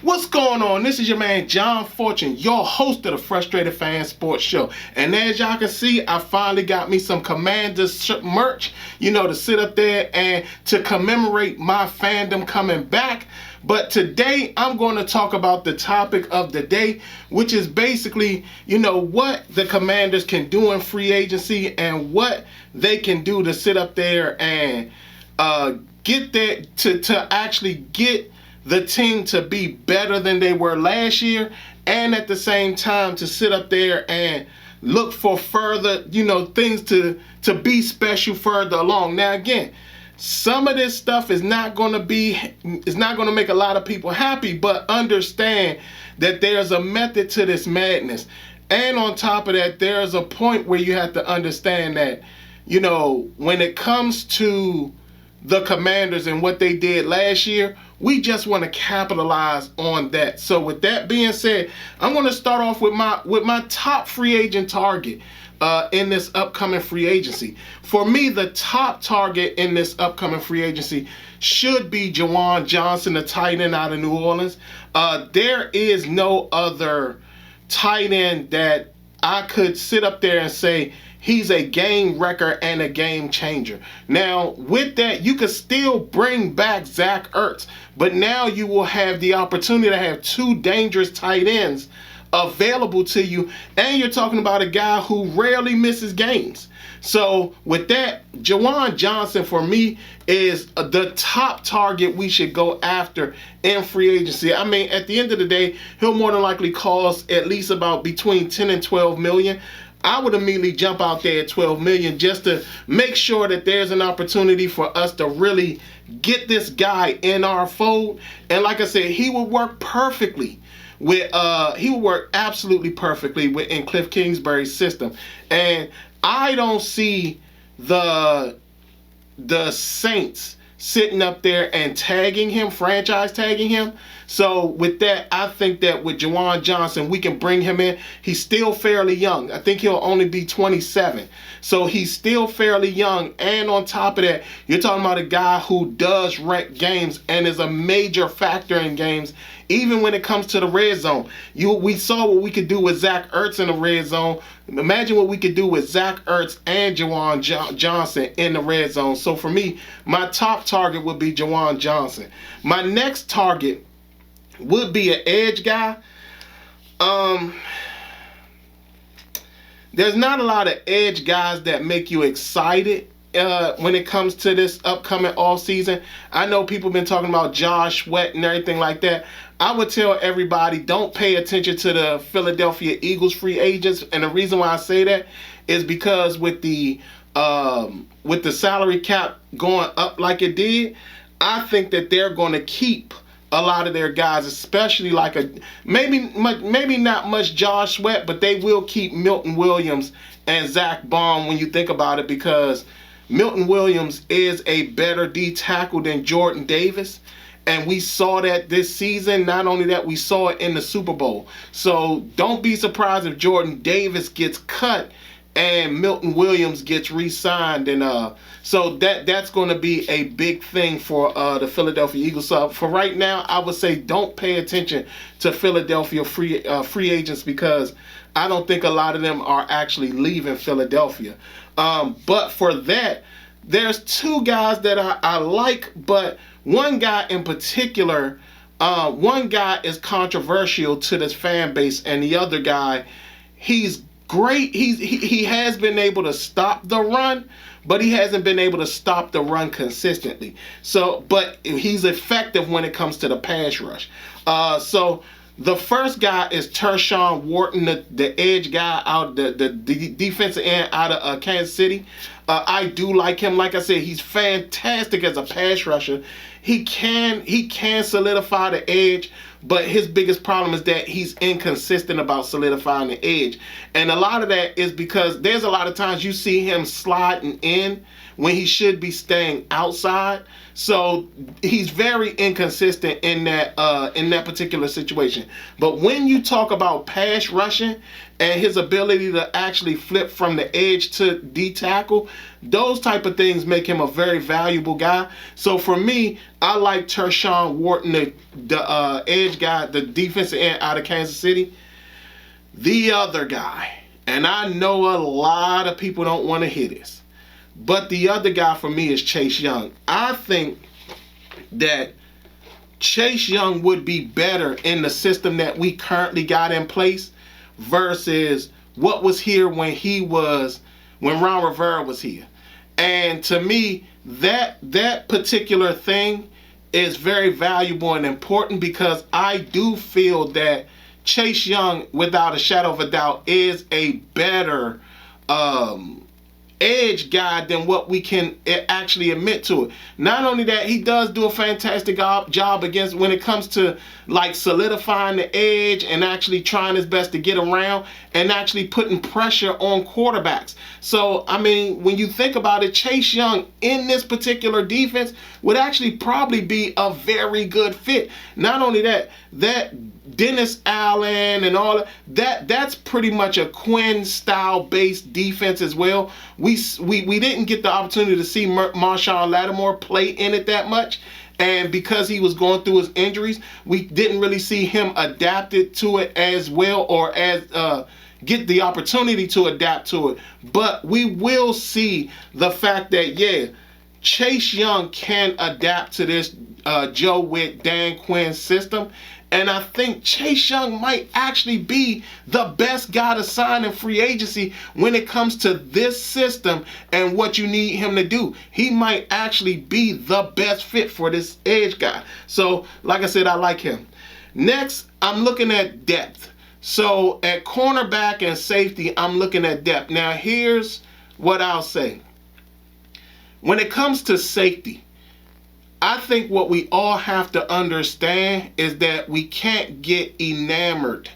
What's going on? This is your man John Fortune, your host of the Frustrated Fan Sports Show. And as y'all can see, I finally got me some Commanders merch, to sit up there and to commemorate my fandom coming back. But today I'm going to talk about the topic of the day, which is basically, what the Commanders can do in free agency and what they can do to sit up there and get that to actually get the team to be better than they were last year, and at the same time to sit up there and look for further, things to be special further along. Now again, some of this stuff is not going to make a lot of people happy, but understand that there's a method to this madness. And on top of that, there's a point where you have to understand that, when it comes to the Commanders and what they did last year, we just want to capitalize on that. So with that being said, I'm going to start off with my top free agent target in this upcoming free agency. For me, the top target in this upcoming free agency should be Juwan Johnson, the tight end out of New Orleans. There is no other tight end that I could sit up there and say he's a game wrecker and a game changer. Now, with that, you could still bring back Zach Ertz, but now you will have the opportunity to have two dangerous tight ends available to you, and you're talking about a guy who rarely misses games. So with that, Juwan Johnson for me is the top target we should go after in free agency. I mean, at the end of the day, he'll more than likely cost at least about between 10 and 12 million. I would immediately jump out there at 12 million just to make sure that there's an opportunity for us to really get this guy in our fold. And like I said, he would work perfectly with absolutely perfectly in Cliff Kingsbury's system. And I don't see the Saints sitting up there and franchise tagging him. So with that, I think that with Juwan Johnson, we can bring him in. He's still fairly young. I think he'll only be 27. So he's still fairly young. And on top of that, you're talking about a guy who does wreck games and is a major factor in games, even when it comes to the red zone. We saw what we could do with Zach Ertz in the red zone. Imagine what we could do with Zach Ertz and Juwan Johnson in the red zone. So for me, my top target would be Juwan Johnson. My next target would be an edge guy. There's not a lot of edge guys that make you excited when it comes to this upcoming offseason. I know people have been talking about Josh Sweat and everything like that. I would tell everybody, don't pay attention to the Philadelphia Eagles free agents. And the reason why I say that is because with the salary cap going up like it did, I think that they're going to keep a lot of their guys, especially like maybe not much Josh Sweat, but they will keep Milton Williams and Zach Baum when you think about it, because Milton Williams is a better D tackle than Jordan Davis. And we saw that this season. Not only that, we saw it in the Super Bowl. So don't be surprised if Jordan Davis gets cut and Milton Williams gets re-signed. And so that's going to be a big thing for the Philadelphia Eagles. So for right now, I would say don't pay attention to Philadelphia free agents, because I don't think a lot of them are actually leaving Philadelphia. But for that, there's two guys that I like, but one guy in particular, one guy is controversial to this fan base, and the other guy, he's great. He has been able to stop the run, but he hasn't been able to stop the run consistently. So, but he's effective when it comes to the pass rush. So the first guy is Tershawn Wharton, the edge guy out, the defensive end out of Kansas City. I do like him. Like I said, he's fantastic as a pass rusher. He can solidify the edge, but his biggest problem is that he's inconsistent about solidifying the edge. And a lot of that is because there's a lot of times you see him sliding in when he should be staying outside. So he's very inconsistent in that particular situation. But when you talk about pass rushing and his ability to actually flip from the edge to D-tackle, those type of things make him a very valuable guy. So for me, I like Tershawn Wharton, the edge guy, the defensive end out of Kansas City. The other guy, and I know a lot of people don't want to hear this, but the other guy for me is Chase Young. I think that Chase Young would be better in the system that we currently got in place versus what was here when Ron Rivera was here. And to me, that particular thing is very valuable and important, because I do feel that Chase Young, without a shadow of a doubt, is a better edge guy than what we can actually admit to it. Not only that, he does do a fantastic job against when it comes to like solidifying the edge and actually trying his best to get around and actually putting pressure on quarterbacks. So, I mean, when you think about it, Chase Young in this particular defense would actually probably be a very good fit. Not only that, Dennis Allen and all that's pretty much a Quinn style based defense as well. We didn't get the opportunity to see Marshawn Lattimore play in it that much, and because he was going through his injuries, we didn't really see him adapted to it as well, or as get the opportunity to adapt to it. But we will see the fact that Chase Young can adapt to this Joe Witt, Dan Quinn system. And I think Chase Young might actually be the best guy to sign in free agency when it comes to this system and what you need him to do. He might actually be the best fit for this edge guy. So, like I said, I like him. Next, I'm looking at depth. So, at cornerback and safety, I'm looking at depth. Now, here's what I'll say. When it comes to safety, I think what we all have to understand is that we can't get enamored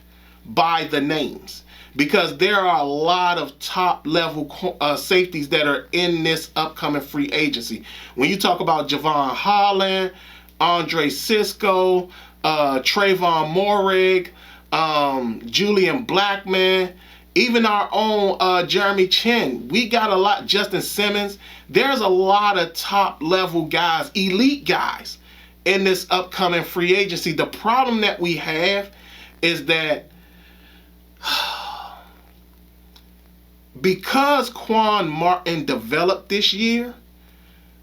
by the names, because there are a lot of top level safeties that are in this upcoming free agency. When you talk about Javon Holland, Andre Sisco, Trayvon Moehrig, Julian Blackman, even our own Jeremy Chin. We got a lot. Justin Simmons. There's a lot of top level guys, elite guys in this upcoming free agency. The problem that we have is that because Quan Martin developed this year,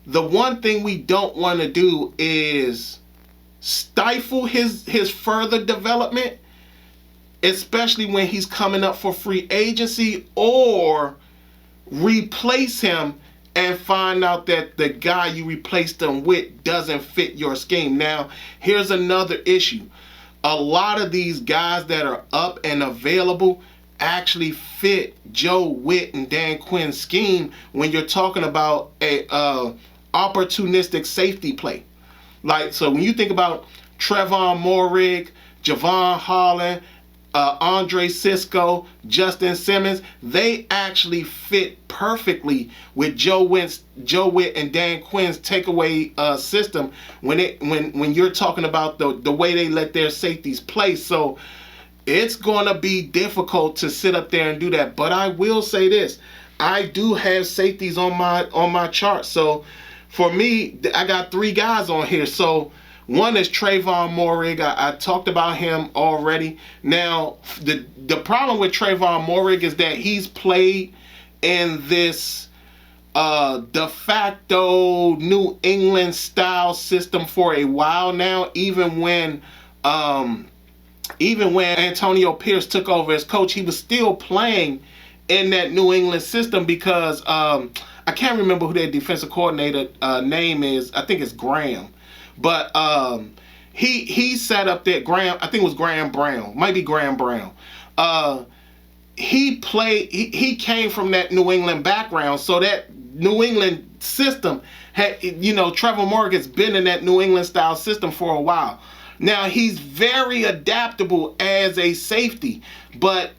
the one thing we don't want to do is stifle his further development, especially when he's coming up for free agency, or replace him and find out that the guy you replaced him with doesn't fit your scheme. Now, here's another issue. A lot of these guys that are up and available actually fit Joe Witt and Dan Quinn's scheme when you're talking about a opportunistic safety play. Like, so when you think about Trayvon Moehrig, Javon Holland, Andre Sisco, Justin Simmons, they actually fit perfectly with Joe Witt and Dan Quinn's takeaway system when you're talking about the way they let their safeties play. So it's gonna be difficult to sit up there and do that. But I will say this: I do have safeties on my chart. So for me, I got 3 guys on here. So one is Trayvon Moehrig. I talked about him already. Now, the problem with Trayvon Moehrig is that he's played in this de facto New England style system for a while now. Even when Antonio Pierce took over as coach, he was still playing in that New England system because I can't remember who their defensive coordinator name is. I think it's Graham. But he sat up there, Graham, I think it was Graham Brown, might be Graham Brown. He came from that New England background, so that New England system had, Trevor Morgan's been in that New England style system for a while. Now, he's very adaptable as a safety, but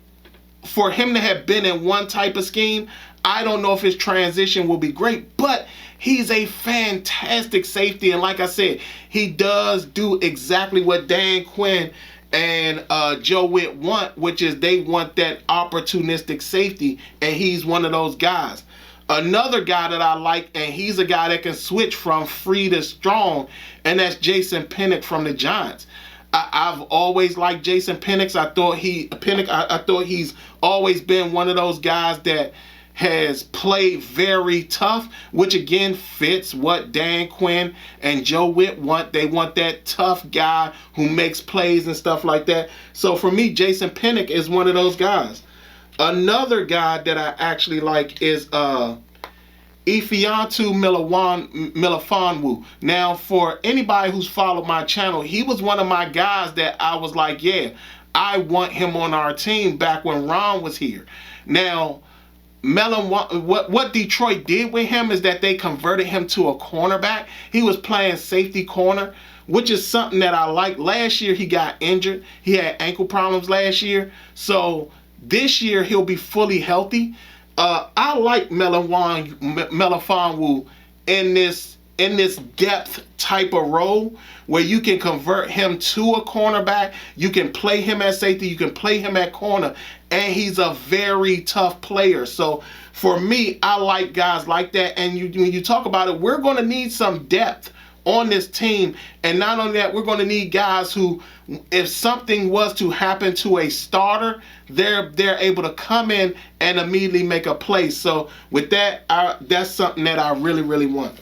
for him to have been in one type of scheme, I don't know if his transition will be great, but he's a fantastic safety. And like I said, he does do exactly what Dan Quinn and Joe Witt want, which is they want that opportunistic safety, and he's one of those guys. Another guy that I like, and he's a guy that can switch from free to strong, and that's Jason Pennick from the Giants. I've always liked Jason Pennick. I thought he's always been one of those guys that has played very tough, which again fits what Dan Quinn and Joe Witt want. They want that tough guy who makes plays and stuff like that. So for me, Jason Pennick is one of those guys. Another guy that I actually like is Ifeanyi Melifonwu. Now, for anybody who's followed my channel, he was one of my guys that I was like, yeah, I want him on our team back when Ron was here. Now, what Detroit did with him is that they converted him to a cornerback. He was playing safety corner, which is something that I like. Last year, he got injured. He had ankle problems last year. So this year, he'll be fully healthy. I like Melifonwu in this depth type of role where you can convert him to a cornerback. You can play him at safety. You can play him at corner. And he's a very tough player. So for me, I like guys like that. And when you talk about it, we're going to need some depth on this team. And not only that, we're going to need guys who, if something was to happen to a starter, they're able to come in and immediately make a play. So with that, that's something that I really, really want.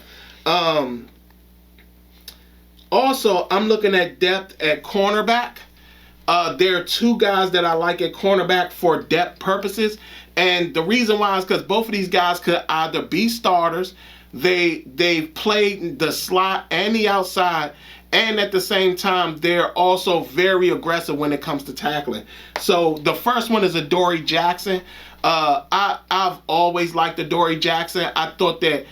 Also, I'm looking at depth at cornerback. There are two guys that I like at cornerback for depth purposes. And the reason why is because both of these guys could either be starters. They've played the slot and the outside, and at the same time, they're also very aggressive when it comes to tackling. So the first one is Adoree Jackson. I've always liked Adoree Jackson. I thought that,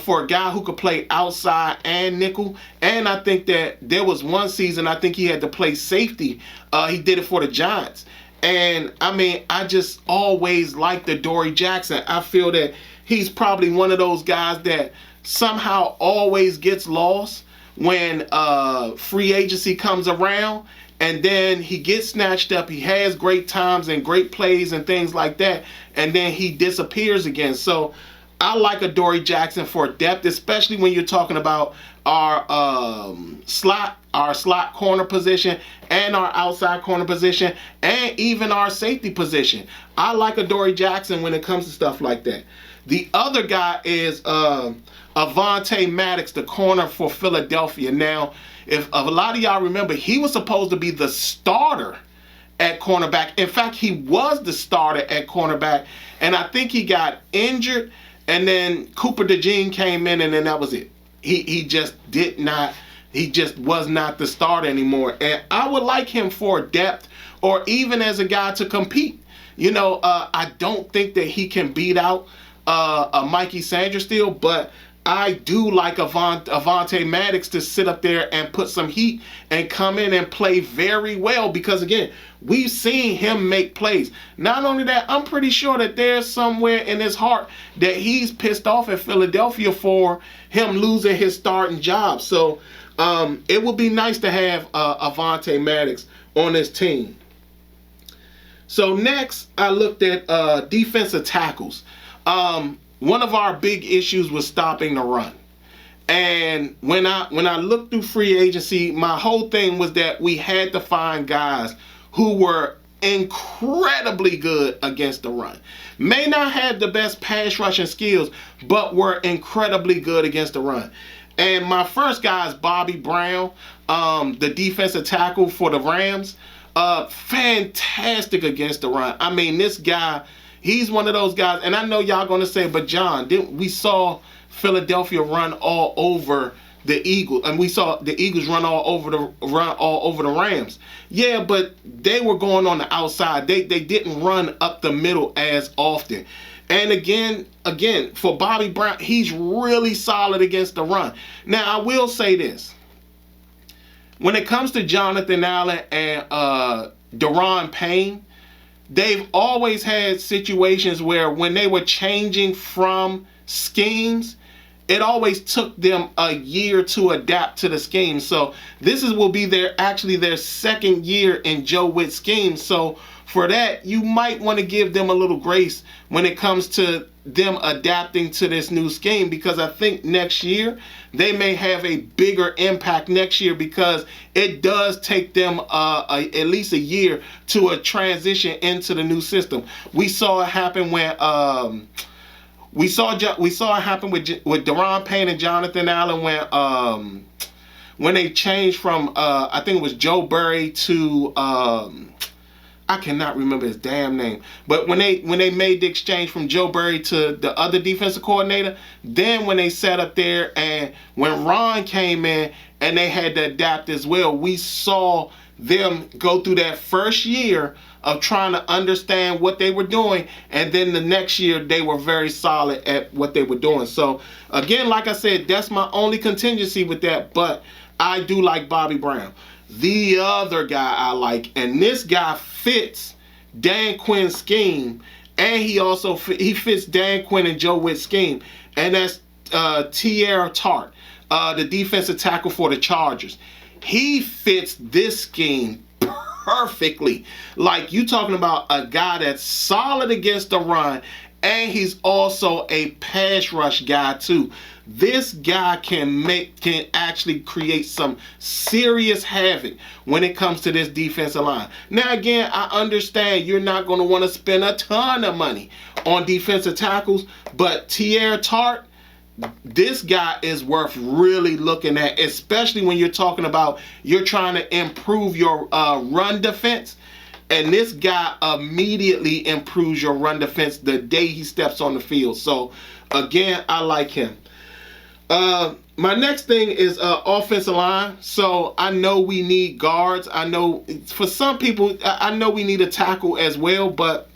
for a guy who could play outside and nickel, and I think that there was one season I think he had to play safety. He did it for the Giants. And, I just always liked Adoree Jackson. I feel that he's probably one of those guys that somehow always gets lost when free agency comes around, and then he gets snatched up. He has great times and great plays and things like that, and then he disappears again. So I like Adoree Jackson for depth, especially when you're talking about our slot corner position and our outside corner position and even our safety position. I like Adoree Jackson when it comes to stuff like that. The other guy is Avonte Maddox, the corner for Philadelphia. Now, if a lot of y'all remember, he was supposed to be the starter at cornerback. In fact, he was the starter at cornerback, and I think he got injured, and then Cooper DeJean came in, and then that was it. He just was not the starter anymore. And I would like him for depth or even as a guy to compete. I don't think that he can beat out a Mikey Sandersteele, but I do like Avonte Maddox to sit up there and put some heat and come in and play very well, because again, we've seen him make plays. Not only that, I'm pretty sure that there's somewhere in his heart that he's pissed off at Philadelphia for him losing his starting job. So it would be nice to have Avonte Maddox on this team. So next, I looked at defensive tackles. One of our big issues was stopping the run. And when I looked through free agency, my whole thing was that we had to find guys who were incredibly good against the run. May not have the best pass rushing skills, but were incredibly good against the run. And my first guy is Bobby Brown, the defensive tackle for the Rams. Fantastic against the run. This guy, he's one of those guys, and I know y'all gonna say, but John, we saw Philadelphia run all over the Eagles, and we saw the Eagles run all over the Rams. Yeah, but they were going on the outside. They didn't run up the middle as often. And again, for Bobby Brown, he's really solid against the run. Now, I will say this. when it comes to Jonathan Allen and Deron Payne, they've always had situations where when they were changing from schemes, it always took them a year to adapt to the scheme. So will be their second year in Joe Witt's scheme. So for that, you might want to give them a little grace when it comes to them adapting to this new scheme, because I think next year they may have a bigger impact next year, because it does take them at least a year to a transition into the new system. We saw it happen when we saw it happen with Deron Payne and Jonathan Allen when they changed from I think it was Joe Burry to I cannot remember his damn name. But when they made the exchange from Joe Burry to the other defensive coordinator, then when they sat up there and when Ron came in and they had to adapt as well, we saw them go through that first year of trying to understand what they were doing, and then the next year they were very solid at what they were doing. So again, like I said, that's my only contingency with that, but I do like Bobby Brown. The other guy I like, and this guy fits Dan Quinn's scheme, and he fits Dan Quinn and Joe Witt's scheme, and that's Teair Tart, the defensive tackle for the Chargers. He fits this scheme perfectly. Like, you talking about a guy that's solid against the run, and he's also a pass rush guy too. This guy can actually create some serious havoc when it comes to this defensive line. Now again, I understand you're not going to want to spend a ton of money on defensive tackles, but Teair Tart, this guy is worth really looking at, especially when you're talking about you're trying to improve your run defense. And this guy immediately improves your run defense the day he steps on the field. So again, I like him. My next thing is offensive line. So I know we need guards. I know for some people, I know we need a tackle as well, but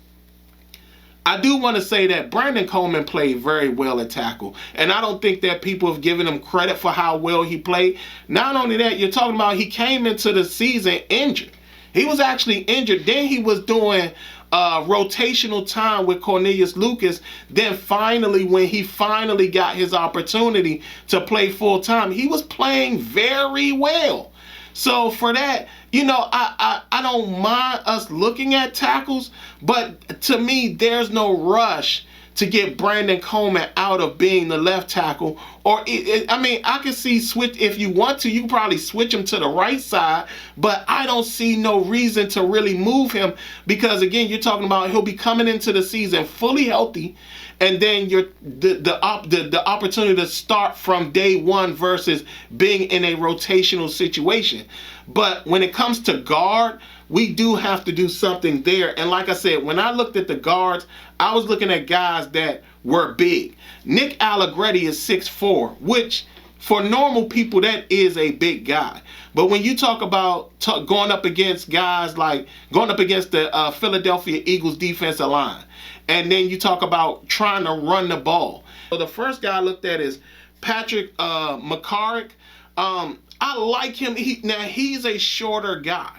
I do want to say that Brandon Coleman played very well at tackle, and I don't think that people have given him credit for how well he played. Not only that, you're talking about he came into the season injured. He was actually injured. Then he was doing rotational time with Cornelius Lucas. Then finally, when he finally got his opportunity to play full time, he was playing very well. So for that, you know, I don't mind us looking at tackles, but to me, there's no rush to get Brandon Coleman out of being the left tackle. Or, I mean, I can see switch, if you want to, you can probably switch him to the right side, but I don't see no reason to really move him, because again, you're talking about he'll be coming into the season fully healthy, and then the opportunity to start from day one versus being in a rotational situation. But when it comes to guard, we do have to do something there. And like I said, when I looked at the guards, I was looking at guys that were big. Nick Allegretti is 6'4", which for normal people, that is a big guy. But when you talk about going up against guys like going up against the Philadelphia Eagles defensive line, and then you talk about trying to run the ball. So the first guy I looked at is Patrick McCarrick. I like him. He's a shorter guy.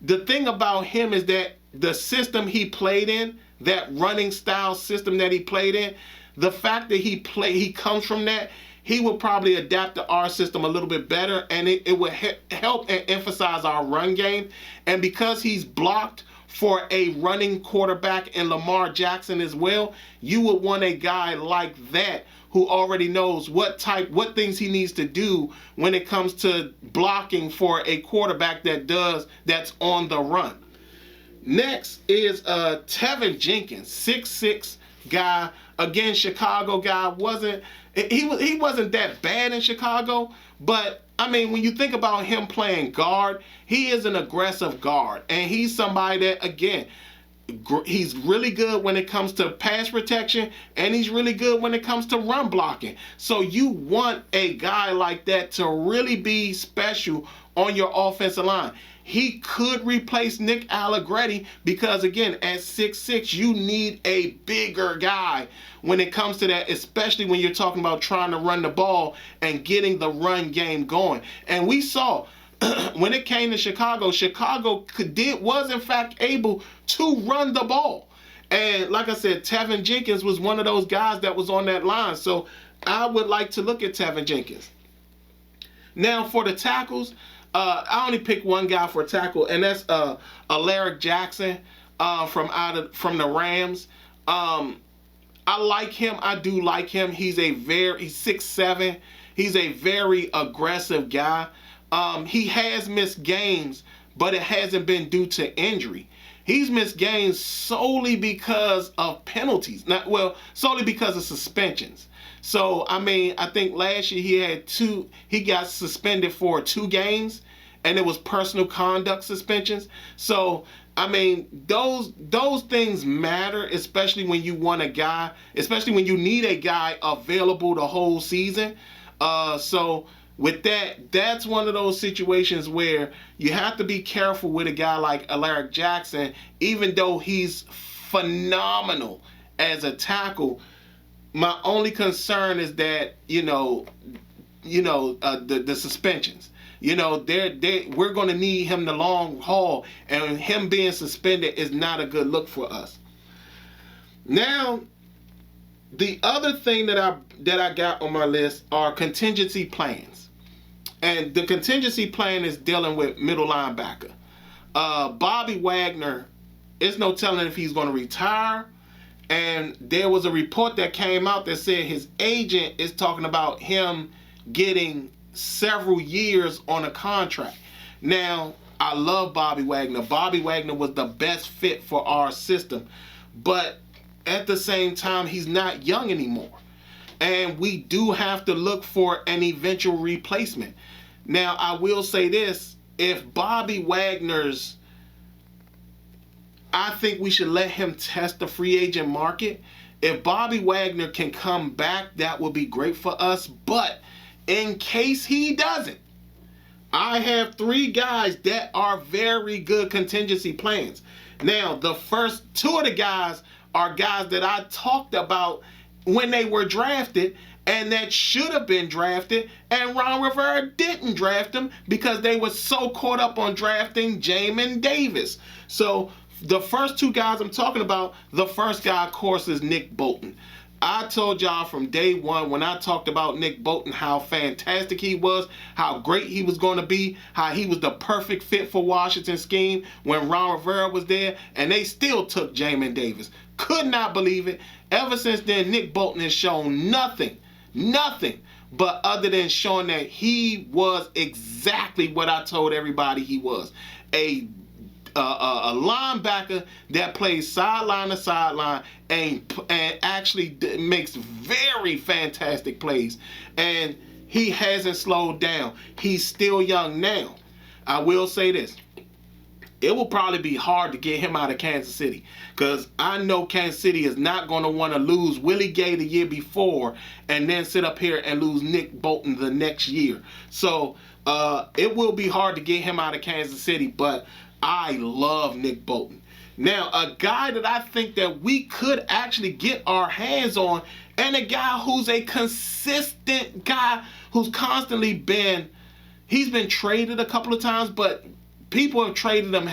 The thing about him is that the system he played in, that running style system that he played in, the fact that he comes from that, he will probably adapt to our system a little bit better, and it will help and emphasize our run game. And because he's blocked for a running quarterback in Lamar Jackson as well, you would want a guy like that who already knows what things he needs to do when it comes to blocking for a quarterback that's on the run. Next is Tevin Jenkins, 6'6" guy. Again, Chicago guy. He wasn't that bad in Chicago, but I mean, when you think about him playing guard, he is an aggressive guard, and he's somebody that, again, he's really good when it comes to pass protection, and he's really good when it comes to run blocking. So you want a guy like that to really be special on your offensive line. He could replace Nick Allegretti because, again, at 6'6", you need a bigger guy when it comes to that, especially when you're talking about trying to run the ball and getting the run game going. And we saw when it came to Chicago, was in fact able to run the ball. And like I said, Tevin Jenkins was one of those guys that was on that line. So I would like to look at Tevin Jenkins. Now for the tackles, I only picked one guy for a tackle, and that's Alaric Jackson from the Rams. I like him. I do like him. He's 6'7". He's a very aggressive guy. He has missed games, but it hasn't been due to injury. He's missed games solely because of penalties. Solely because of suspensions. So, I mean, I think last year he got suspended for 2 games, and it was personal conduct suspensions. So, I mean, those things matter, especially when you want a guy, especially when you need a guy available the whole season. So with that's one of those situations where you have to be careful with a guy like Alaric Jackson, even though he's phenomenal as a tackle. My only concern is that, the suspensions. We're going to need him the long haul, and him being suspended is not a good look for us. Now, the other thing that I got on my list are contingency plans. And the contingency plan is dealing with middle linebacker. Bobby Wagner, it's no telling if he's going to retire. And there was a report that came out that said his agent is talking about him getting several years on a contract. Now, I love Bobby Wagner. Bobby Wagner was the best fit for our system. But at the same time, he's not young anymore. And we do have to look for an eventual replacement. Now, I will say this. If Bobby Wagner's, I think we should let him test the free agent market. If Bobby Wagner can come back, that would be great for us. But in case he doesn't, I have 3 guys that are very good contingency plans. Now, the first 2 of the guys are guys that I talked about when they were drafted and that should have been drafted, and Ron Rivera didn't draft them because they were so caught up on drafting Jamin Davis. So the first 2 guys I'm talking about, the first guy, of course, is Nick Bolton. I told y'all from day one when I talked about Nick Bolton how fantastic he was, how great he was going to be, how he was the perfect fit for Washington's scheme when Ron Rivera was there, and they still took Jamin Davis. Could not believe it. Ever since then, Nick Bolton has shown nothing but other than showing that he was exactly what I told everybody he was. A linebacker that plays sideline to sideline and actually makes very fantastic plays. And he hasn't slowed down. He's still young now. I will say this. It will probably be hard to get him out of Kansas City because I know Kansas City is not going to want to lose Willie Gay the year before and then sit up here and lose Nick Bolton the next year. So it will be hard to get him out of Kansas City, but I love Nick Bolton. Now, a guy that I think that we could actually get our hands on, and a guy who's a consistent guy who's constantly he's been traded a couple of times, but people have traded him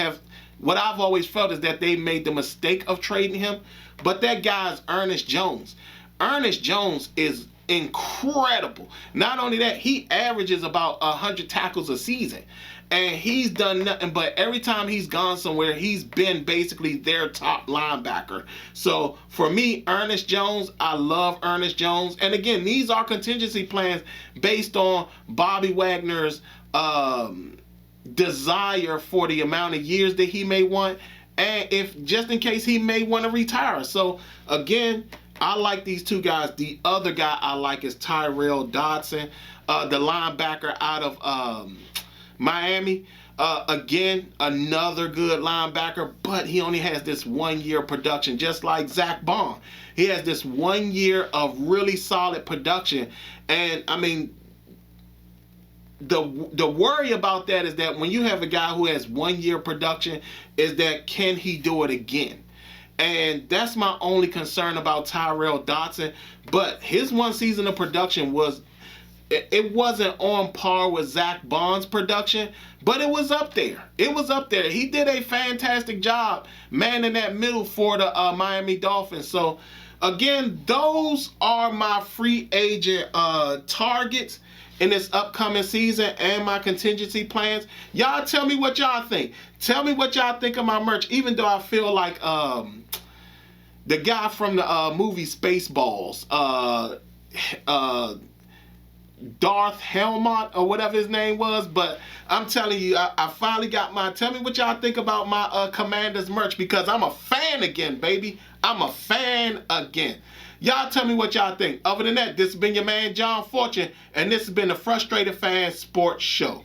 what I've always felt is that they made the mistake of trading him, but that guy's Ernest Jones. Ernest Jones is incredible. Not only that, he averages about 100 tackles a season. And he's done nothing but every time he's gone somewhere, he's been basically their top linebacker. So for me, Ernest Jones, I love Ernest Jones. And again, these are contingency plans based on Bobby Wagner's desire for the amount of years that he may want, and if just in case he may want to retire. So again, I like these 2 guys. The other guy I like is Tyrell Dodson, the linebacker out of Miami. Again, another good linebacker, but he only has this 1 year production, just like Zach Bond. He has this 1 year of really solid production. And I mean, the worry about that is that when you have a guy who has 1 year production, is that can he do it again? And that's my only concern about Tyrell Dodson. But his 1 season of production was it wasn't on par with Zach Bond's production, but it was up there. It was up there. He did a fantastic job manning that middle for the Miami Dolphins. So, again, those are my free agent targets in this upcoming season and my contingency plans. Y'all tell me what y'all think. Tell me what y'all think of my merch, even though I feel like the guy from the movie Spaceballs, Darth Helmont or whatever his name was, but I'm telling you, I finally got mine. Tell me what y'all think about my Commanders merch, because I'm a fan again, baby. I'm a fan again. Y'all tell me what y'all think. Other than that, this has been your man John Fortune, and this has been the Frustrated Fan Sports Show.